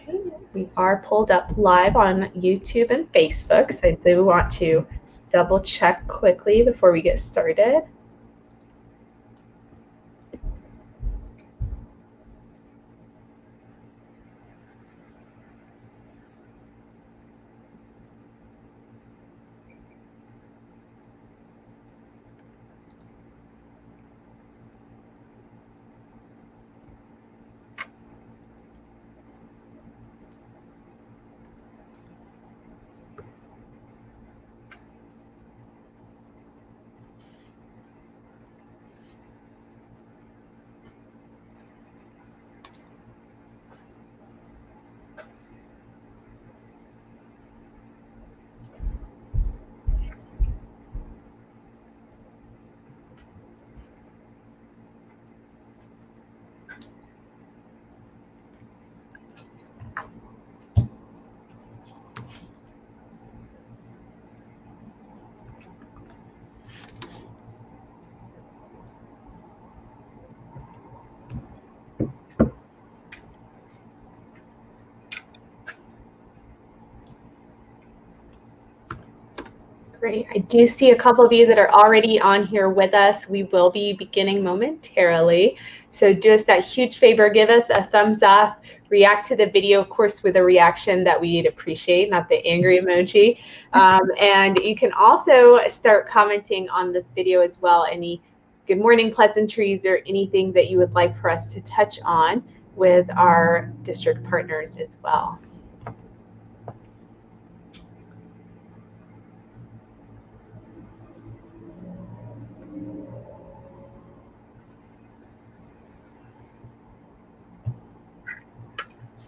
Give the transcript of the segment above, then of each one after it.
Okay, we are pulled up live on YouTube and Facebook, so I do want to double check quickly before we get started. Great. I do see a couple of you that are already on here with us. We will be beginning momentarily. So do us that huge favor, give us a thumbs up, react to the video, of course, with a reaction that we'd appreciate, not the angry emoji. And you can also start commenting on this video as well, any good morning pleasantries or anything that you would like for us to touch on with our district partners as well.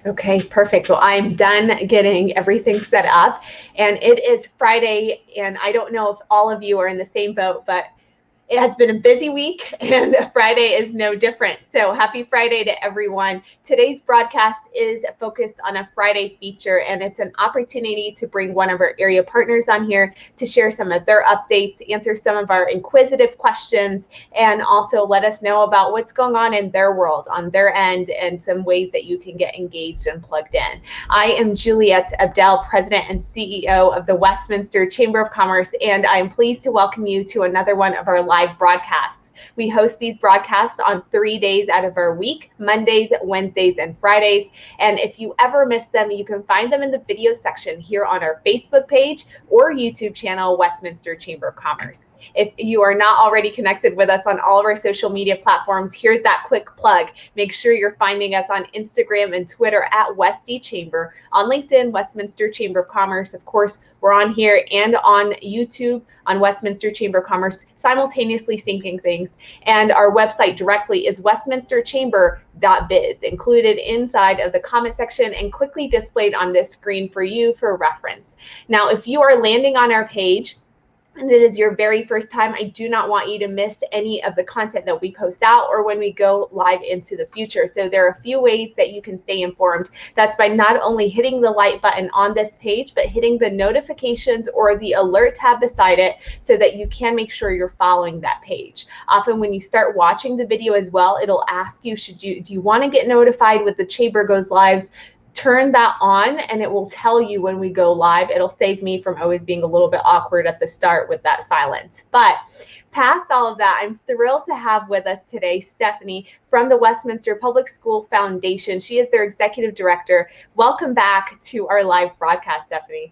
Okay, perfect. Well, I'm done getting everything set up, and it is Friday, and I don't know if all of you are in the same boat, but it has been a busy week, and Friday is no different. So happy Friday to everyone. Today's broadcast is focused on a Friday feature, and it's an opportunity to bring one of our area partners on here to share some of their updates, answer some of our inquisitive questions, and also let us know about what's going on in their world, on their end, and some ways that you can get engaged and plugged in. I am Juliet Abdel, President and CEO of the Westminster Chamber of Commerce, and I am pleased to welcome you to another one of our live broadcasts. We host these broadcasts on 3 days out of our week, Mondays, Wednesdays, and Fridays. And if you ever miss them, you can find them in the video section here on our Facebook page or YouTube channel, Westminster Chamber of Commerce. If you are not already connected with us on all of our social media platforms, here's that quick plug. Make sure you're finding us on Instagram and Twitter at Westy Chamber, on LinkedIn, Westminster Chamber of Commerce. Of course, we're on here and on YouTube on Westminster Chamber of Commerce, simultaneously syncing things. And our website directly is westminsterchamber.biz, included inside of the comment section and quickly displayed on this screen for you for reference. Now, if you are landing on our page, and it is your very first time, I do not want you to miss any of the content that we post out or when we go live into the future. So there are a few ways that you can stay informed. That's by not only hitting the like button on this page, but hitting the notifications or the alert tab beside it so that you can make sure you're following that page. Often when you start watching the video as well, it'll ask you, do you want to get notified when the chamber goes live? Turn that on and it will tell you when we go live. It'll save me from always being a little bit awkward at the start with that silence. But past all of that, I'm thrilled to have with us today Stephanie from the Westminster Public School Foundation. She is their executive director. Welcome back to our live broadcast, Stephanie.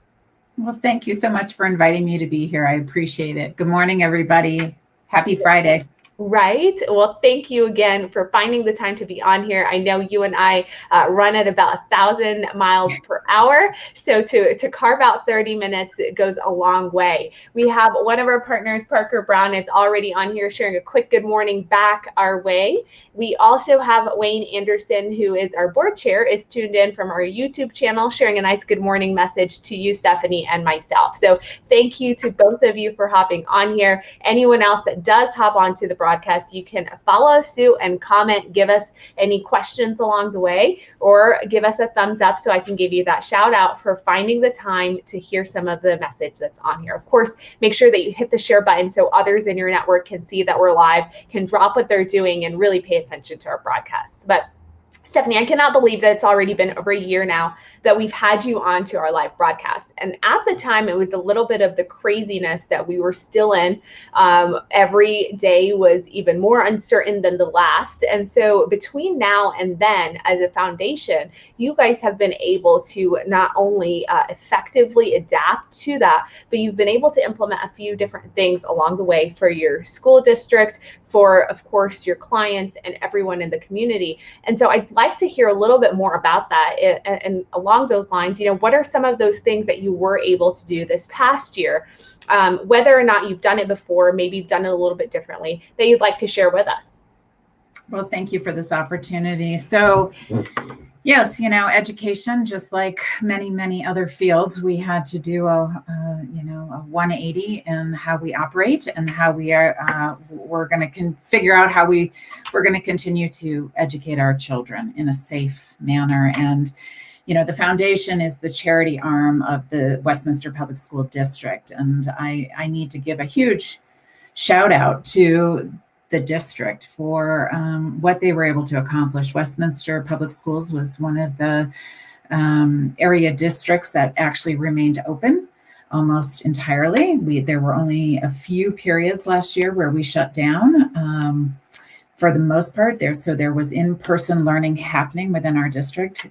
Well, thank you so much for inviting me to be here. I appreciate it. Good morning, everybody. Happy Friday. Right. Well, thank you again for finding the time to be on here. I know you and I run at about 1,000 miles per hour. So to carve out 30 minutes, it goes a long way. We have one of our partners, Parker Brown, is already on here sharing a quick good morning back our way. We also have Wayne Anderson, who is our board chair, is tuned in from our YouTube channel, sharing a nice good morning message to you, Stephanie, and myself. So thank you to both of you for hopping on here. Anyone else that does hop onto the broadcast, you can follow suit and comment, give us any questions along the way, or give us a thumbs up so I can give you that shout out for finding the time to hear some of the message that's on here. Of course, make sure that you hit the share button so others in your network can see that we're live, can drop what they're doing, and really pay attention to our broadcasts. But Stephanie, I cannot believe that it's already been over a year now that we've had you on to our live broadcast. And at the time, it was a little bit of the craziness that we were still in. Every day was even more uncertain than the last. And so between now and then, as a foundation, you guys have been able to not only effectively adapt to that, but you've been able to implement a few different things along the way for your school district, for, of course, your clients and everyone in the community. And so I'd like to hear a little bit more about that. And along those lines, what are some of those things that you were able to do this past year, whether or not you've done it before, maybe you've done it a little bit differently, that you'd like to share with us? Well, thank you for this opportunity. So yes, education, just like many, many other fields, we had to do a 180 in how we operate and how we are, we're going to figure out how we're going to continue to educate our children in a safe manner. And, the foundation is the charity arm of the Westminster Public School District. And I need to give a huge shout out to the district for what they were able to accomplish. Westminster Public Schools was one of the area districts that actually remained open almost entirely. There were only a few periods last year where we shut down. For the most part, there was in-person learning happening within our district.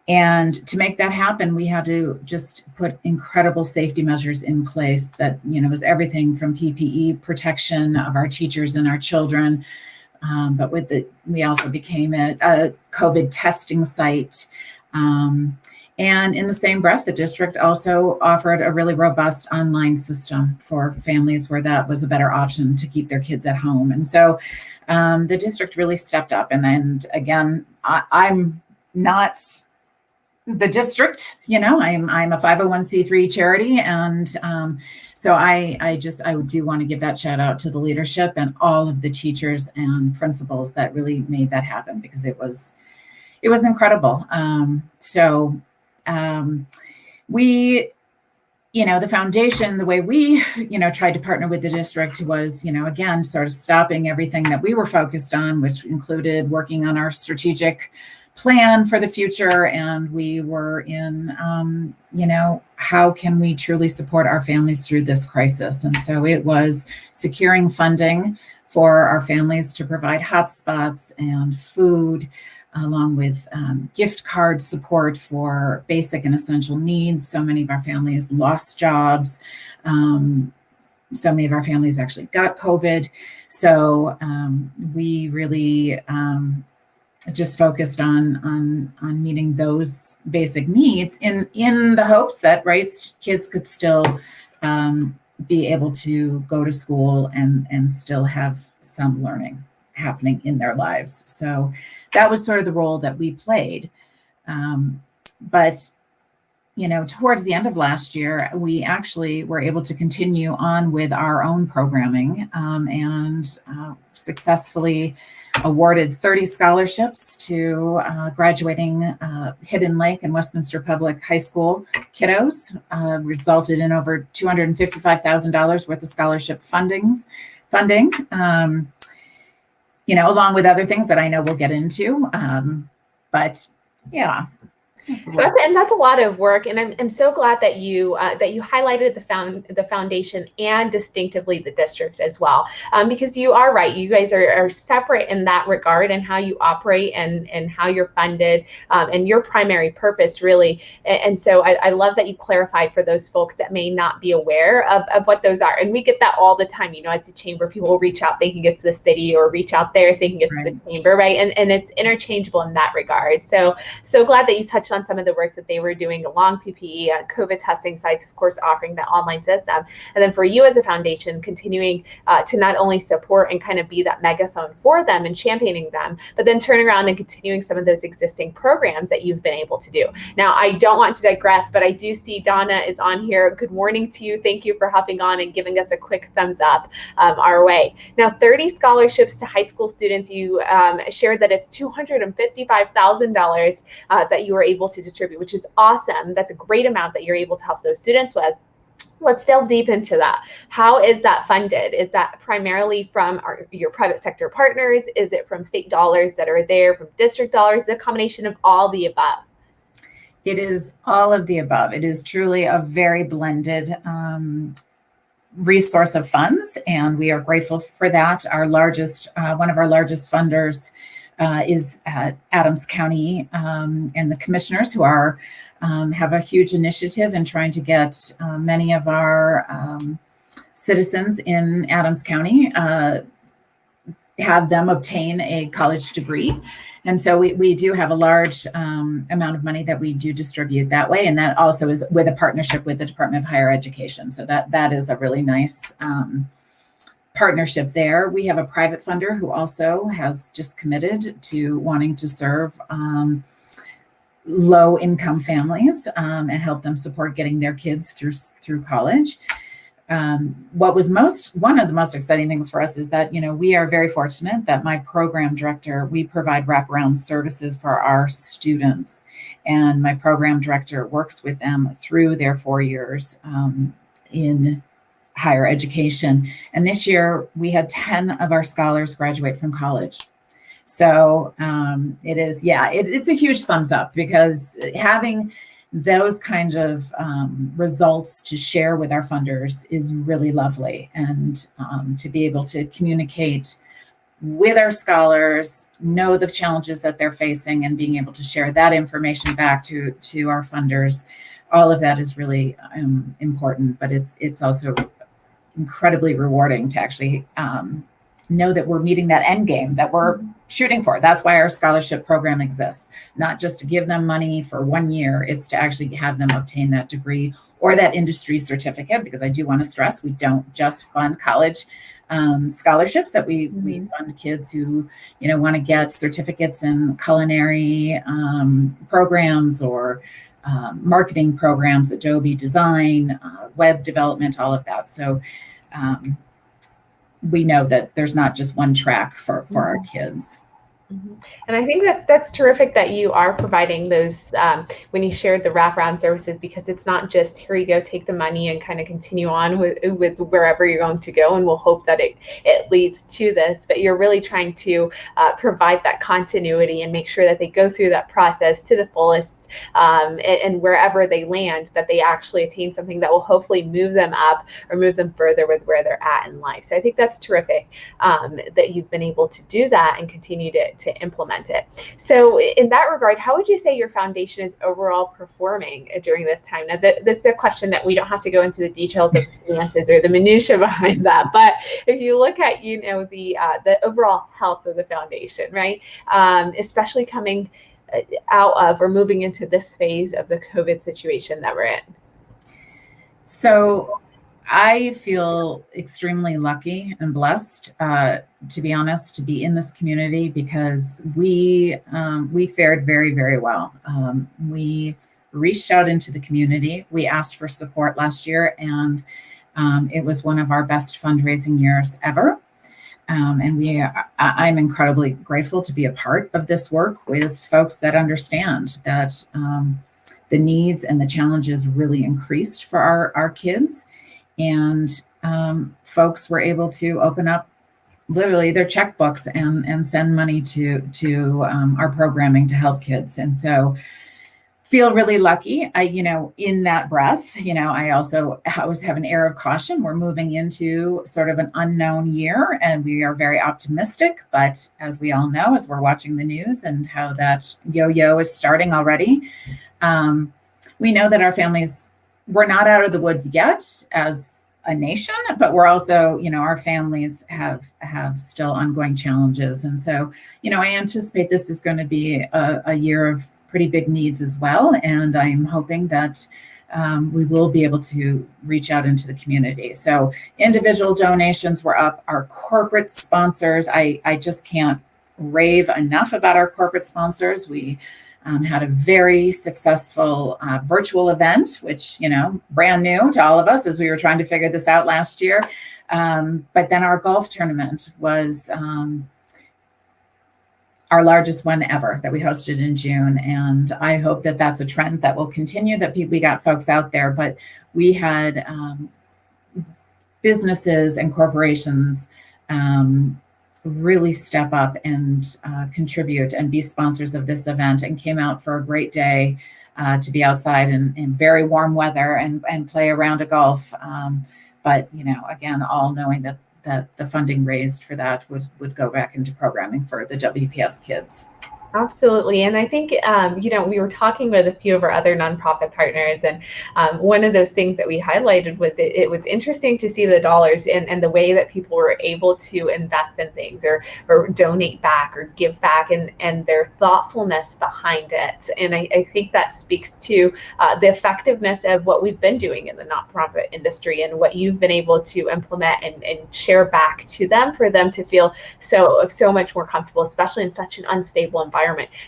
And to make that happen, we had to just put incredible safety measures in place that, was everything from PPE protection of our teachers and our children. But we also became a COVID testing site. And in the same breath, the district also offered a really robust online system for families where that was a better option to keep their kids at home. And so the district really stepped up. And again, I'm not the district, I'm a 501c3 charity. And so I do want to give that shout out to the leadership and all of the teachers and principals that really made that happen, because it was incredible. We, the foundation, the way we, tried to partner with the district was, again, sort of stopping everything that we were focused on, which included working on our strategic plan for the future. And we were in, how can we truly support our families through this crisis? And so it was securing funding for our families to provide hotspots and food, along with gift card support for basic and essential needs. So many of our families lost jobs. So many of our families actually got COVID. So we really just focused on meeting those basic needs in the hopes that kids could still be able to go to school and still have some learning happening in their lives. So that was sort of the role that we played. But towards the end of last year, we actually were able to continue on with our own programming and successfully awarded 30 scholarships to graduating Hidden Lake and Westminster Public High School kiddos, resulted in over $255,000 worth of scholarship funding, along with other things that I know we'll get into. But yeah. That's a lot of work, and I'm so glad that you highlighted the foundation and distinctively the district as well, because you are right. You guys are separate in that regard, and how you operate and how you're funded, and your primary purpose really. And so I love that you clarified for those folks that may not be aware of what those are. And we get that all the time. As a chamber, people will reach out thinking it's the city, or reach out there thinking it's the chamber, right? And it's interchangeable in that regard. So glad that you touched on some of the work that they were doing along PPE, COVID testing sites, of course, offering that online system. And then for you as a foundation, continuing to not only support and kind of be that megaphone for them and championing them, but then turn around and continuing some of those existing programs that you've been able to do. Now, I don't want to digress, but I do see Donna is on here. Good morning to you. Thank you for hopping on and giving us a quick thumbs up our way. Now, 30 scholarships to high school students. You shared that it's $255,000 that you were able to distribute, which is awesome. That's a great amount that you're able to help those students with. Let's delve deep into that. How is that funded? Is that primarily from your private sector partners? Is it from state dollars that are there, from district dollars? Is it a combination of all the above? It is all of the above. It is truly a very blended resource of funds, and we are grateful for that. Our largest, one of our largest funders is Adams County, and the commissioners who are have a huge initiative in trying to get many of our citizens in Adams County have them obtain a college degree. And so we do have a large amount of money that we do distribute that way. And that also is with a partnership with the Department of Higher Education. So that is a really nice partnership there. We have a private funder who also has just committed to wanting to serve low income families and help them support getting their kids through college. What was one of the most exciting things for us is that, we are very fortunate that my program director, we provide wraparound services for our students. And my program director works with them through their 4 years in higher education. And this year we had 10 of our scholars graduate from college. So it's a huge thumbs up, because having those kind of results to share with our funders is really lovely. And to be able to communicate with our scholars, know the challenges that they're facing, and being able to share that information back to our funders, all of that is really important. But it's also incredibly rewarding to actually know that we're meeting that end game that we're shooting for. That's why our scholarship program exists, not just to give them money for 1 year. It's to actually have them obtain that degree or that industry certificate, because I do want to stress, we don't just fund college scholarships, that we fund kids who, want to get certificates in culinary programs or marketing programs, Adobe design, web development, all of that. So we know that there's not just one track for our kids. And I think that's terrific that you are providing those when you shared the wraparound services, because it's not just here you go, take the money and kind of continue on with wherever you're going to go, and we'll hope that it leads to this. But you're really trying to provide that continuity and make sure that they go through that process to the fullest. And wherever they land, that they actually attain something that will hopefully move them up or move them further with where they're at in life. So I think that's terrific that you've been able to do that and continue to implement it. So in that regard, how would you say your foundation is overall performing during this time? Now, this is a question that we don't have to go into the details of finances or the minutiae behind that, but if you look at the overall health of the foundation, right, especially coming out of or moving into this phase of the COVID situation that we're in? So I feel extremely lucky and blessed, to be honest, to be in this community, because we fared very, very well. We reached out into the community. We asked for support last year, and it was one of our best fundraising years ever. And I'm incredibly grateful to be a part of this work with folks that understand that the needs and the challenges really increased for our kids. And folks were able to open up literally their checkbooks and send money to our programming to help kids. And so feel really lucky. In that breath, I always have an air of caution. We're moving into sort of an unknown year, and we are very optimistic. But as we all know, as we're watching the news and how that yo-yo is starting already, we know that our families, we're not out of the woods yet as a nation, but we're also, our families have still ongoing challenges. And so, I anticipate this is going to be a year of pretty big needs as well. And I'm hoping that we will be able to reach out into the community. So individual donations were up. Our corporate sponsors, I just can't rave enough about our corporate sponsors. We had a very successful virtual event, which, brand new to all of us as we were trying to figure this out last year. But then our golf tournament was our largest one ever that we hosted in June. And I hope that that's a trend that will continue, that we got folks out there, but we had businesses and corporations really step up and contribute and be sponsors of this event, and came out for a great day to be outside in very warm weather and play a round of golf. But, again, all knowing that the funding raised for that would go back into programming for the WPS kids. Absolutely. And I think, we were talking with a few of our other nonprofit partners, and one of those things that we highlighted was it was interesting to see the dollars and the way that people were able to invest in things or donate back or give back, and their thoughtfulness behind it. And I think that speaks to the effectiveness of what we've been doing in the nonprofit industry and what you've been able to implement and share back to them, for them to feel so much more comfortable, especially in such an unstable environment,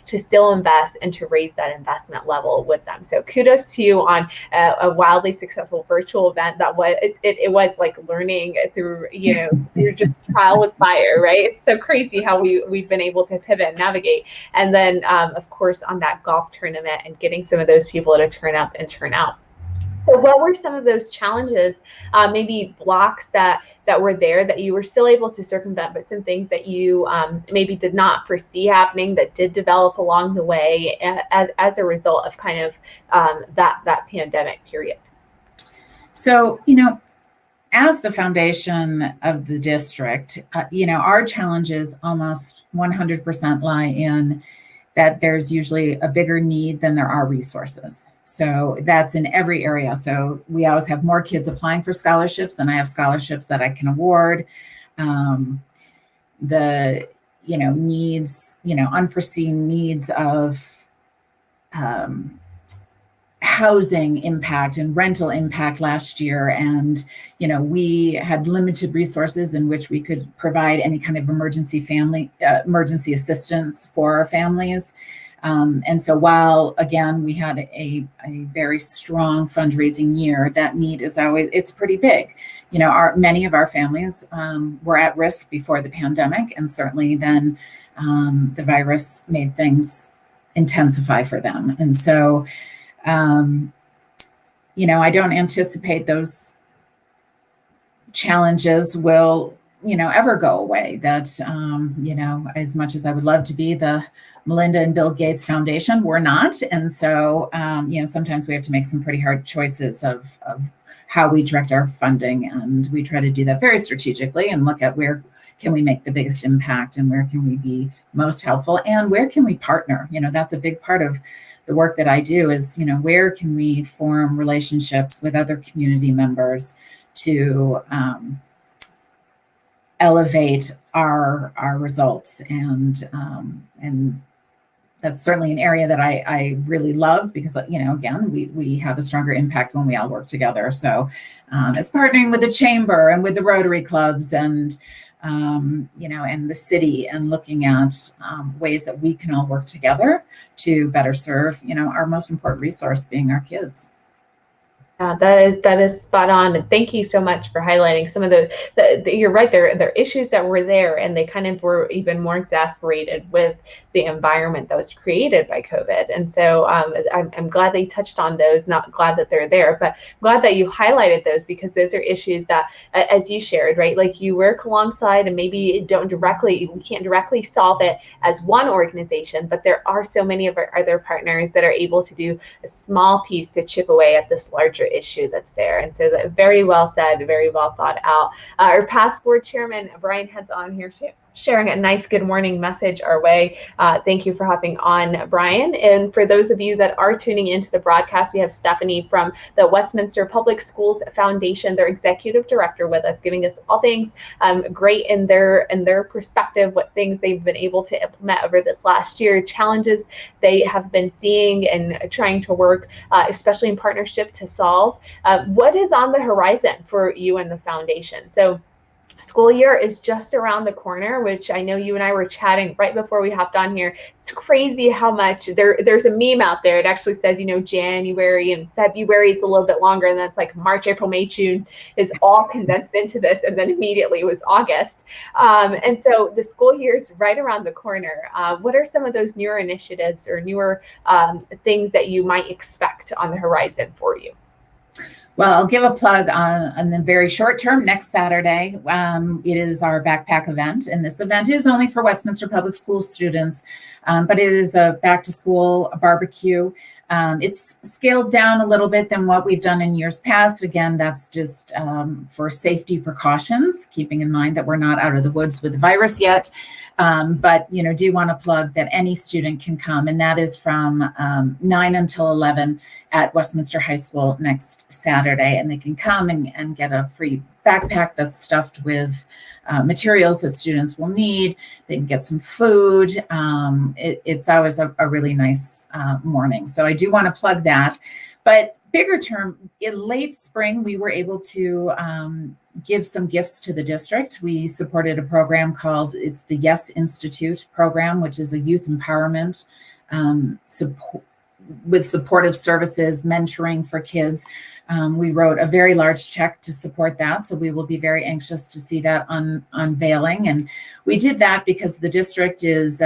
to still invest and to raise that investment level with them. So kudos to you on a wildly successful virtual event. That was it was like learning through through just trial with fire, right? It's so crazy how we've been able to pivot and navigate. And then of course on that golf tournament and getting some of those people to turn up and turn out. So what were some of those challenges, maybe blocks that were there that you were still able to circumvent, but some things that you maybe did not foresee happening that did develop along the way as a result of kind of that pandemic period? So, as the foundation of the district, our challenges almost 100% lie in that there's usually a bigger need than there are resources. So that's in every area. So we always have more kids applying for scholarships than I have scholarships that I can award. The needs, unforeseen needs of housing impact and rental impact last year. And, we had limited resources in which we could provide any kind of emergency assistance for our families. And so while, again, we had a very strong fundraising year, that need is always, it's pretty big. Many of our families were at risk before the pandemic, and certainly then the virus made things intensify for them. And so, I don't anticipate those challenges will ever go away. That, as much as I would love to be the Melinda and Bill Gates Foundation, we're not. And so, sometimes we have to make some pretty hard choices of how we direct our funding. And we try to do that very strategically and look at where can we make the biggest impact and where can we be most helpful and where can we partner. That's a big part of the work that I do is, where can we form relationships with other community members to elevate our results, and that's certainly an area that I really love because again we have a stronger impact when we all work together. So it's partnering with the chamber and with the Rotary clubs and and the city, and looking at ways that we can all work together to better serve our most important resource being our kids. That is spot on. And thank you so much for highlighting some of the you're right, there are issues that were there, and they kind of were even more exacerbated with the environment that was created by COVID. And so I'm glad that you touched on those, not glad that they're there, but glad that you highlighted those, because those are issues that, as you shared, right, like you work alongside and maybe we can't directly solve it as one organization, but there are so many of our other partners that are able to do a small piece to chip away at this larger issue that's there. And so that, very well said, very well thought out. Our past board chairman, Brian, heads on here sharing a nice good morning message our way. Thank you for hopping on, Brian. And for those of you that are tuning into the broadcast, we have Stephanie from the Westminster Public Schools Foundation, their executive director, with us, giving us all things great in their perspective, what things they've been able to implement over this last year, challenges they have been seeing and trying to work, especially in partnership, to solve. What is on the horizon for you and the foundation? So School year is just around the corner, which I know you and I were chatting right before we hopped on here. It's crazy how much there's a meme out there. It actually says, January and February is a little bit longer, and that's like March, April, May, June is all condensed into this, and then immediately it was August. And so the school year is right around the corner. What are some of those newer initiatives or newer things that you might expect on the horizon for you? Well, I'll give a plug on the very short term. Next Saturday, it is our backpack event. And this event is only for Westminster Public School students, but it is a back to school barbecue. It's scaled down a little bit than what we've done in years past. Again, that's just for safety precautions, keeping in mind that we're not out of the woods with the virus yet. But, do want to plug that any student can come, and that is from 9 until 11 at Westminster High School next Saturday. And they can come and get a free backpack that's stuffed with materials that students will need. They can get some food. It's always a really nice morning. So I do want to plug that. But bigger term, in late spring, we were able to give some gifts to the district. We supported a program called, it's the Yes Institute program, which is a youth empowerment support with supportive services, mentoring for kids. We wrote a very large check to support that. So we will be very anxious to see that unveiling. And we did that because the district is,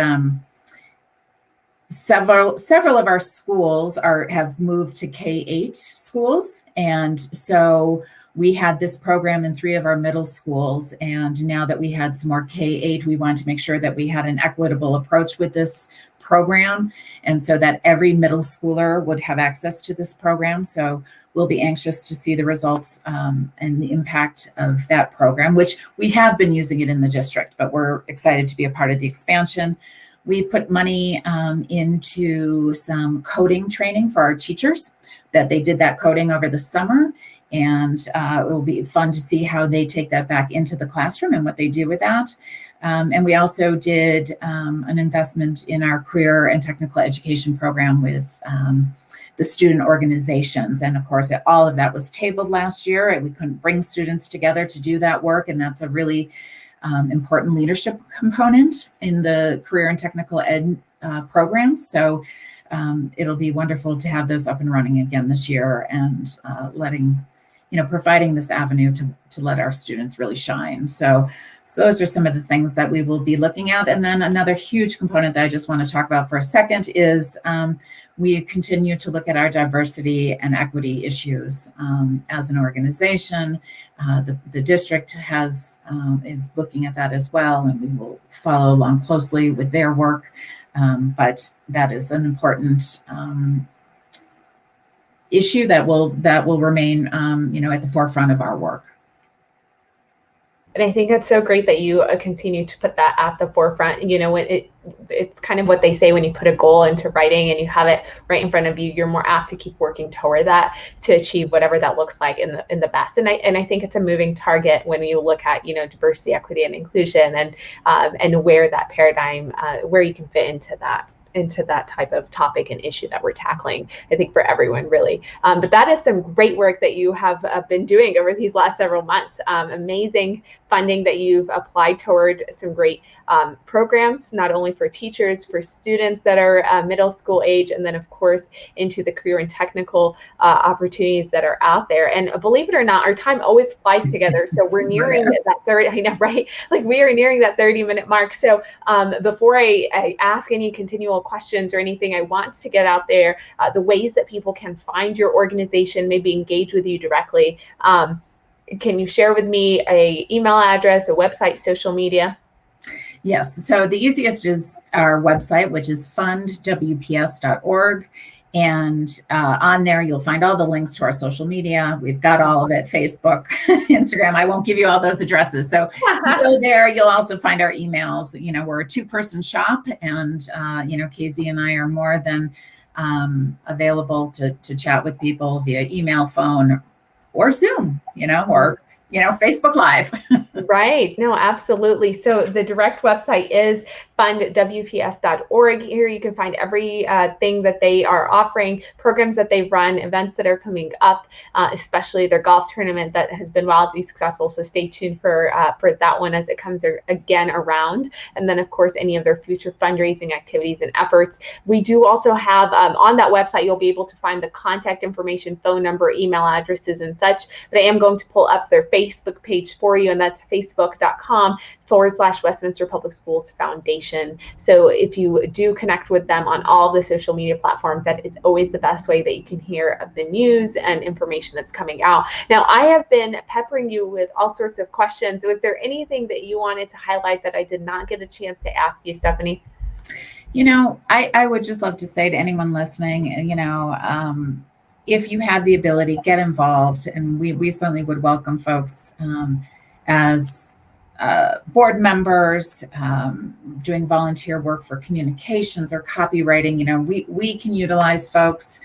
several of our schools have moved to K-8 schools. And so we had this program in 3 of our middle schools. And now that we had some more K-8, we wanted to make sure that we had an equitable approach with this program, and so that every middle schooler would have access to this program. So we'll be anxious to see the results and the impact of that program, which we have been using it in the district, but we're excited to be a part of the expansion. We put money into some coding training for our teachers, that they did that coding over the summer, and it will be fun to see how they take that back into the classroom and what they do with that. And we also did an investment in our career and technical education program with the student organizations. And of course, all of that was tabled last year, and we couldn't bring students together to do that work. And that's a really important leadership component in the career and technical ed programs. So it'll be wonderful to have those up and running again this year, and providing this avenue to let our students really shine. So those are some of the things that we will be looking at. And then another huge component that I just want to talk about for a second is we continue to look at our diversity and equity issues as an organization. The district is looking at that as well, and we will follow along closely with their work. But that is an important issue that will remain, at the forefront of our work. And I think that's so great that you continue to put that at the forefront. It's kind of what they say when you put a goal into writing and you have it right in front of you, you're more apt to keep working toward that to achieve whatever that looks like in the best. And I think it's a moving target when you look at diversity, equity, and inclusion, and where that paradigm, where you can fit into that type of topic and issue that we're tackling, I think, for everyone, really. But that is some great work that you have been doing over these last several months. Amazing funding that you've applied toward some great programs, not only for teachers, for students that are middle school age, and then, of course, into the career and technical opportunities that are out there. And believe it or not, our time always flies together. So we're nearing that 30, I know, right? Like, we are nearing that 30-minute mark. So before I ask any continual questions or anything, I want to get out there the ways that people can find your organization, maybe engage with you directly. Can you share with me an email address, a website, social media? Yes. So the easiest is our website, which is fundwps.org. And on there, you'll find all the links to our social media. We've got all of it, Facebook, Instagram. I won't give you all those addresses. So go there. You'll also find our emails. We're a 2-person shop, and, KZ and I are more than available to chat with people via email, phone, or Zoom, or Facebook Live. Right. No, absolutely. So the direct website is fundwps.org. Here you can find every thing that they are offering, programs that they run, events that are coming up, especially their golf tournament that has been wildly successful. So stay tuned for that one as it comes again around. And then, of course, any of their future fundraising activities and efforts. We do also have on that website, you'll be able to find the contact information, phone number, email addresses, and such. But I am going to pull up their Facebook page for you, and that's facebook.com/Westminster Public Schools Foundation. So if you do connect with them on all the social media platforms, that is always the best way that you can hear of the news and information that's coming out. Now, I have been peppering you with all sorts of questions. Was there anything that you wanted to highlight that I did not get a chance to ask you, Stephanie? I would just love to say to anyone listening, if you have the ability, get involved. And we certainly would welcome folks as board members, doing volunteer work for communications or copywriting. We can utilize folks.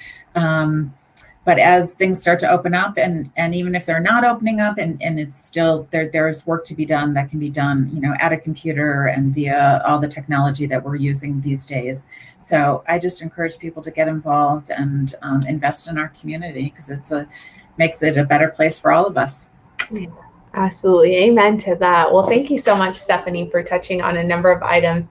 But as things start to open up, and even if they're not opening up, and it's still there's work to be done that can be done, at a computer and via all the technology that we're using these days. So I just encourage people to get involved and invest in our community, because makes it a better place for all of us. Yeah. Absolutely. Amen to that. Well, thank you so much, Stephanie, for touching on a number of items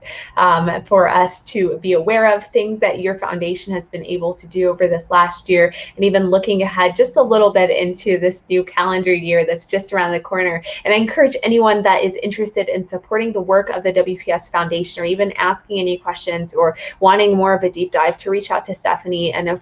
for us to be aware of, things that your foundation has been able to do over this last year, and even looking ahead just a little bit into this new calendar year that's just around the corner. And I encourage anyone that is interested in supporting the work of the WPS Foundation, or even asking any questions or wanting more of a deep dive, to reach out to Stephanie and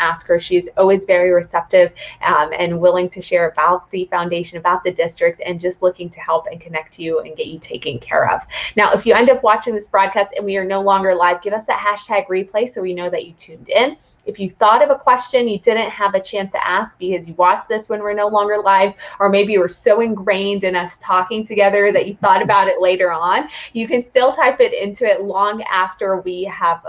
ask her. She's always very receptive and willing to share about the foundation, about the district, and just looking to help and connect you and get you taken care of. Now, if you end up watching this broadcast and we are no longer live, give us that hashtag replay so we know that you tuned in. If you thought of a question you didn't have a chance to ask because you watched this when we're no longer live, or maybe you were so ingrained in us talking together that you thought about it later on, you can still type it into it long after we have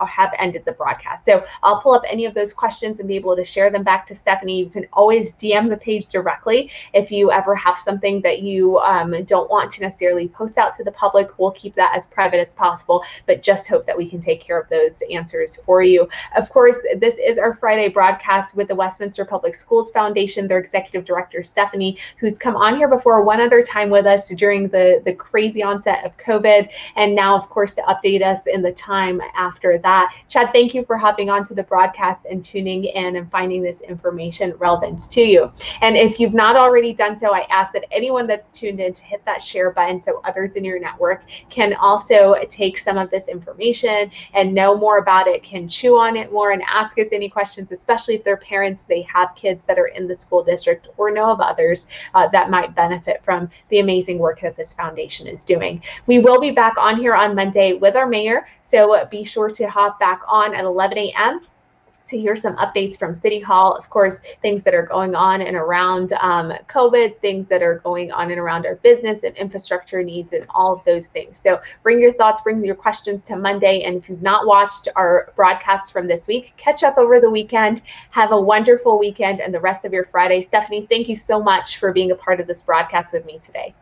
have ended the broadcast. So I'll pull up any of those questions and be able to share them back to Stephanie. You can always DM the page directly if you ever have something that you don't want to necessarily post out to the public. We'll keep that as private as possible, but just hope that we can take care of those answers for you. Of course, this is our Friday broadcast with the Westminster Public Schools Foundation, their executive director, Stephanie, who's come on here before one other time with us during the crazy onset of COVID, and now, of course, to update us in the time after that. Chad, thank you for hopping onto the broadcast and tuning in and finding this information relevant to you. And if you've not already done so, I ask that anyone that's tuned in to hit that share button so others in your network can also take some of this information and know more about it, can chew on it more, and ask us any questions, especially if they're parents, they have kids that are in the school district, or know of others that might benefit from the amazing work that this foundation is doing. We will be back on here on Monday with our mayor, so be sure to hop back on at 11 a.m. to hear some updates from City Hall. Of course, things that are going on and around COVID, things that are going on and around our business and infrastructure needs, and all of those things. So bring your thoughts, bring your questions to Monday. And if you've not watched our broadcasts from this week, catch up over the weekend. Have a wonderful weekend and the rest of your Friday. Stephanie, thank you so much for being a part of this broadcast with me today.